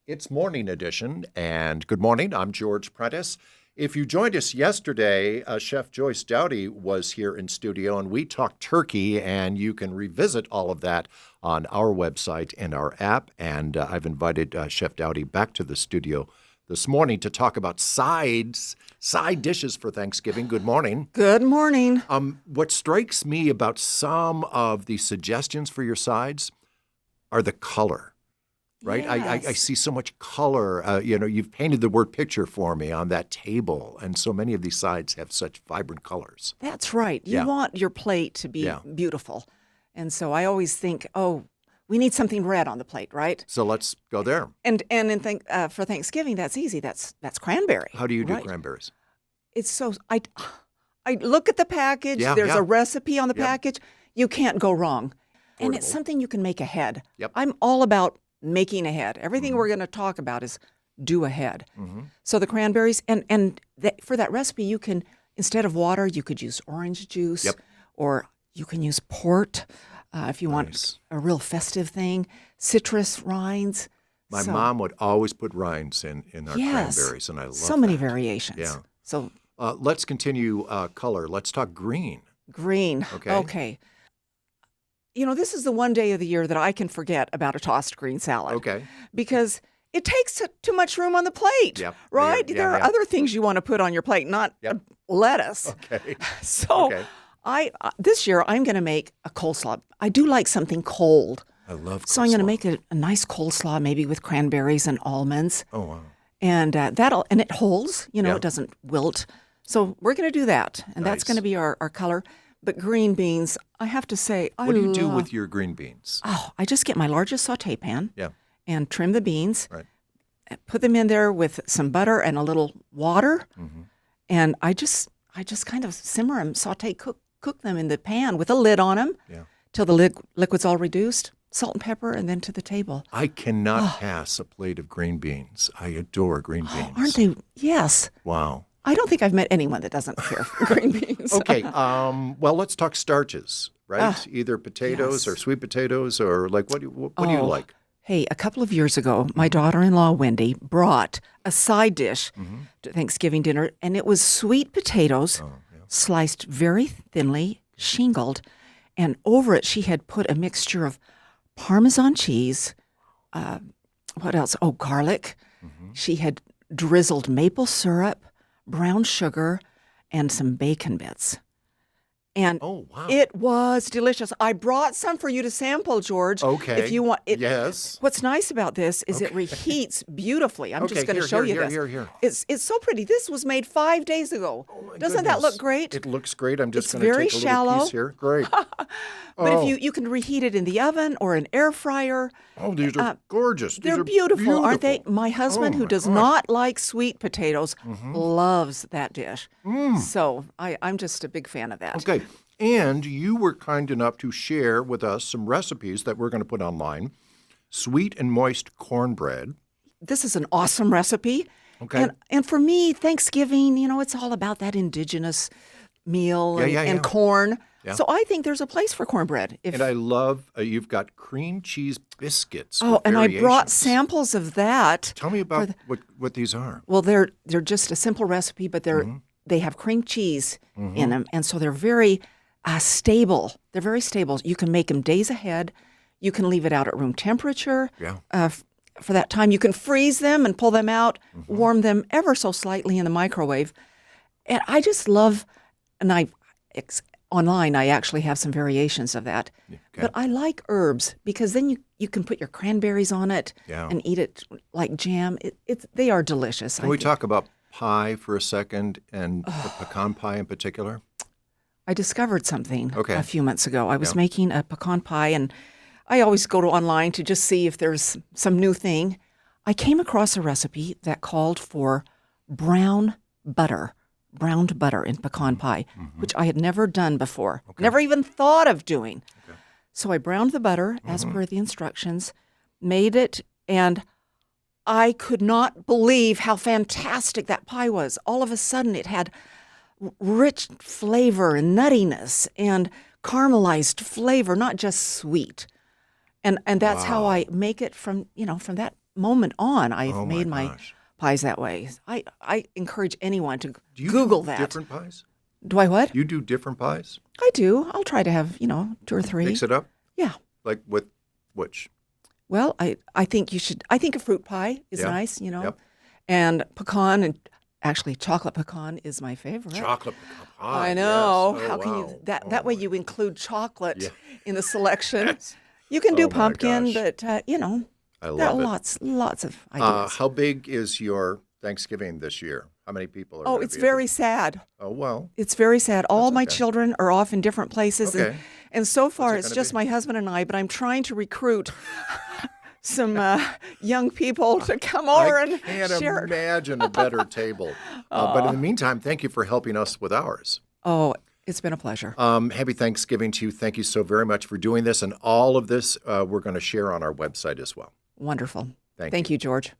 It's morning edition, and good morning. I'm George Prentice. If you joined us yesterday, Chef Joyce Doughty was here in studio, and we talked turkey, and you can revisit all of that on our website and our app. And I've invited Chef Doughty back to the studio this morning to talk about side dishes for Thanksgiving. Good morning. Good morning. What strikes me about some of the suggestions for your sides are the color. Right? Yes. I see so much color. You've painted the word picture for me on that table, and so many of these sides have such vibrant colors. That's right. You want your plate to be beautiful. And so I always think, we need something red on the plate, right? So let's go there. And for Thanksgiving, that's easy. That's cranberry. How do you do cranberries? It's so I look at the package. There's a recipe on the package. You can't go wrong. Affordable. And it's something you can make ahead. Yep. I'm all about making ahead. Everything we're going to talk about is do ahead. Mm-hmm. So the cranberries, and for that recipe, you can, instead of water, you could use orange juice, or you can use port if you want a real festive thing, citrus rinds. My mom would always put rinds in our cranberries, and I love so many variations. Yeah. So let's continue color. Let's talk green. Green. Okay. You know, this is the one day of the year that I can forget about a tossed green salad. Okay. Because it takes too much room on the plate, right? There are other things you want to put on your plate, not lettuce. Okay. So this year I'm going to make a coleslaw. I do like something cold. I love coleslaw. So I'm going to make a nice coleslaw, maybe with cranberries and almonds. Oh, wow. And it holds, it doesn't wilt. So we're going to do that. And that's going to be our color. But green beans, I have to say, what do you do with your green beans? Oh, I just get my largest saute pan and trim the beans, put them in there with some butter and a little water, and I just kind of simmer them, cook them in the pan with a lid on them till the liquid's all reduced, salt and pepper, and then to the table. I cannot pass a plate of green beans. I adore green beans. Aren't they? Yes. Wow. I don't think I've met anyone that doesn't care for green beans. Okay, well, let's talk starches, right? Either potatoes or sweet potatoes, or like what do you like? Hey, a couple of years ago, my daughter-in-law, Wendy, brought a side dish to Thanksgiving dinner, and it was sweet potatoes sliced very thinly, shingled, and over it she had put a mixture of Parmesan cheese, what else? Oh, garlic. She had drizzled maple syrup, brown sugar, and some bacon bits. And it was delicious. I brought some for you to sample, George. Okay. If you want it. Yes. What's nice about this is it reheats beautifully. I'm just going to show you this. Here. It's so pretty. This was made 5 days ago. Oh, Doesn't that look great? It looks great. I'm just It's going to very take a shallow. little piece here. Great. But if you can reheat it in the oven or an air fryer. Oh, these are gorgeous. They're beautiful, aren't they? My husband, who does not like sweet potatoes, loves that dish. So I'm just a big fan of that. Okay. And you were kind enough to share with us some recipes that we're going to put online. Sweet and moist cornbread. This is an awesome recipe. Okay. And for me, Thanksgiving, it's all about that indigenous meal and corn. Yeah. So I think there's a place for cornbread. And I love, you've got cream cheese biscuits. Oh, and I brought samples of that. Tell me about what these are. Well, they're just a simple recipe, but they have cream cheese in them. And so they're very stable. They're very stable. You can make them days ahead. You can leave it out at room temperature for that time. You can freeze them and pull them out, warm them ever so slightly in the microwave. And I just love, and online I actually have some variations of that. Okay. But I like herbs because then you can put your cranberries on it and eat it like jam. They are delicious. Can we talk about pie for a second, and the pecan pie in particular? I discovered something a few months ago. I was making a pecan pie, and I always go to online to just see if there's some new thing. I came across a recipe that called for browned butter in pecan pie, which I had never done before, never even thought of doing. Okay. So I browned the butter as per the instructions, made it, and I could not believe how fantastic that pie was. All of a sudden, it had rich flavor and nuttiness and caramelized flavor, not just sweet. And that's how I make it from that moment on, I've Oh, made my my gosh. pies that way. I encourage anyone to Do you Google do that. different pies? Do I what? You do different pies? I do. I'll try to have, 2 or 3. Mix it up? Yeah. Like with which? Well, I think you should. I think a fruit pie is Yeah. nice, Yep. and pecan and actually chocolate pecan is my favorite. Chocolate pecan pie. I know. Yes. Oh, How can wow. you that Oh, that way my you include chocolate Yeah. in the selection? Yes. You can do Oh, my pumpkin, gosh. but I there are love it. lots of ideas. How big is your Thanksgiving this year? How many people are Oh, going to it's be very sad. Oh, well. It's very sad. All my okay. children are off in different places, Okay. and so far it it's gonna just be? my husband and I. But I'm trying to recruit some young people to come over I and can't share. imagine a better table. But in the meantime, thank you for helping us with ours. Oh, it's been a pleasure. Happy Thanksgiving to you. Thank you so very much for doing this. And all of this we're going to share on our website as well. Wonderful. Thank Thank you, George.